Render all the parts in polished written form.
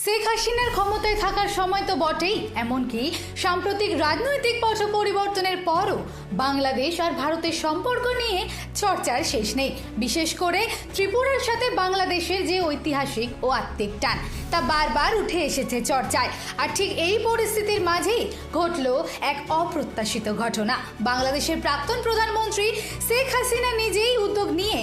শেখ হাসিনার ক্ষমতায় থাকার সময় তো বটেই, এমনকি সাম্প্রতিক রাজনৈতিক পট পরিবর্তনের পরও বাংলাদেশ আর ভারতের সম্পর্ক নিয়ে চর্চার শেষ নেই। বিশেষ করে ত্রিপুরার সাথে বাংলাদেশের যে ঐতিহাসিক ও আত্মিক টান তা বারবার উঠে এসেছে চর্চায়। আর ঠিক এই পরিস্থিতির মাঝেই ঘটল এক অপ্রত্যাশিত ঘটনা। বাংলাদেশের প্রাক্তন প্রধানমন্ত্রী শেখ হাসিনা নিজেই উদ্যোগ নিয়ে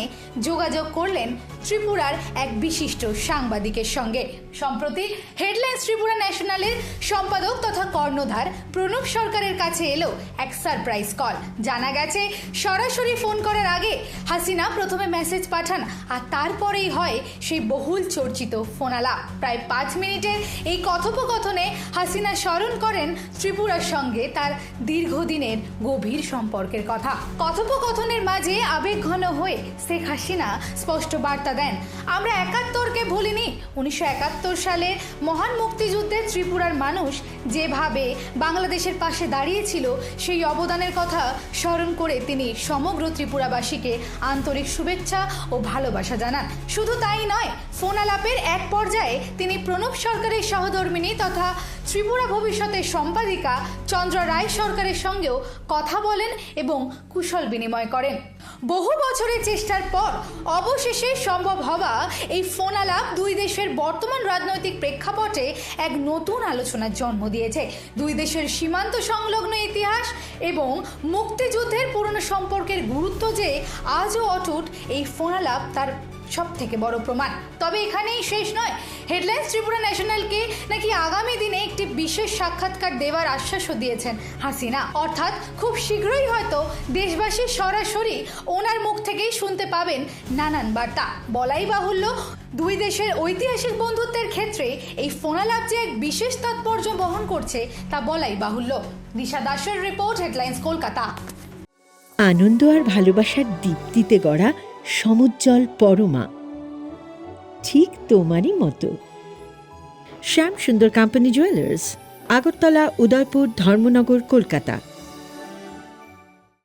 যোগাযোগ করলেন ত্রিপুরার এক বিশিষ্ট সাংবাদিকের সঙ্গে। সম্প্রতি হেডলাইন্স ত্রিপুরা ন্যাশনালের সম্পাদক তথা কর্ণধার প্রণব সরকারের কাছে এলো এক সারপ্রাইজ কল। জানা গেছে সরাসরি ফোন করার আগে হাসিনা প্রথমে মেসেজ পাঠান, আর তারপরেই হয় সেই বহুল চর্চিত ফোনালাপ। প্রায় 5 মিনিটের এই কথোপকথনে হাসিনা স্মরণ করেন ত্রিপুরার সঙ্গে তার দীর্ঘদিনের গভীর সম্পর্কের কথা। কথোপকথনের মাঝে আবেগঘন হয়ে শেখ হাসিনা স্পষ্ট বার্তা দেন, আমরা 71কে ভুলিনি। 1971 সালে মহান মুক্তিযুদ্ধে ত্রিপুরার মানুষ যেভাবে বাংলাদেশের পাশে দাঁড়িয়েছিল সেই অবদানের কথা স্মরণ করে তিনি সমগ্র ত্রিপুরাবাসীকে আন্তরিক শুভেচ্ছা ও ভালোবাসা জানান। শুধু তাই নয়, ফোনালাপের এক পর্যায়ে তিনি প্রণব সরকারের সহধর্মিণী তথা ত্রিপুরা ভবিষ্যতের সম্পাদিকা চন্দ্র রায় সরকারের সঙ্গেও কথা বলেন এবং কুশল বিনিময় করেন। বহু বছরের চেষ্টার পর অবশেষে সম্ভব হওয়া এই ফোনালাপ দুই দেশের বর্তমান রাজনৈতিক প্রেক্ষাপটে এক নতুন আলোচনার জন্ম দিয়েছে। দুই দেশের সীমান্ত সংলগ্ন ইতিহাস এবং মুক্তিযুদ্ধের পুরনো সম্পর্কের গুরুত্ব যে আজও অটুট, এই ফোনালাপ তার সব থেকে বড় প্রমাণ। তবে এখানেই শেষ নয়। হেডলাইন্স ত্রিপুরা ন্যাশনালকে নাকি আগামী দিনে একটি বিশেষ সাক্ষাৎকার দেওয়ার আশ্বাসও দিয়েছেন হাসিনা। অর্থাৎ খুব শীঘ্রই হয়তো দেশবাসী সরাসরি ওনার মুখ থেকেই শুনতে পাবেন নানান বার্তা। বলাই বাহুল্য, দুই দেশের ঐতিহাসিক বন্ধুত্বের ক্ষেত্রে এই ফোনালাপ যে এক বিশেষ তাৎপর্য বহন করছে তা বলাই বাহুল্য। দিশা দাসের রিপোর্ট, হেডলাইন্স কলকাতা। আনন্দ আর ভালোবাসার দীপ্তিতে গড়া সমুজ্জ্বল পরমা, ঠিক তোমারই মতো। শ্যাম সুন্দর কোম্পানি জুয়েলার্স, আগরতলা, উদয়পুর, ধর্মনগর, কলকাতা।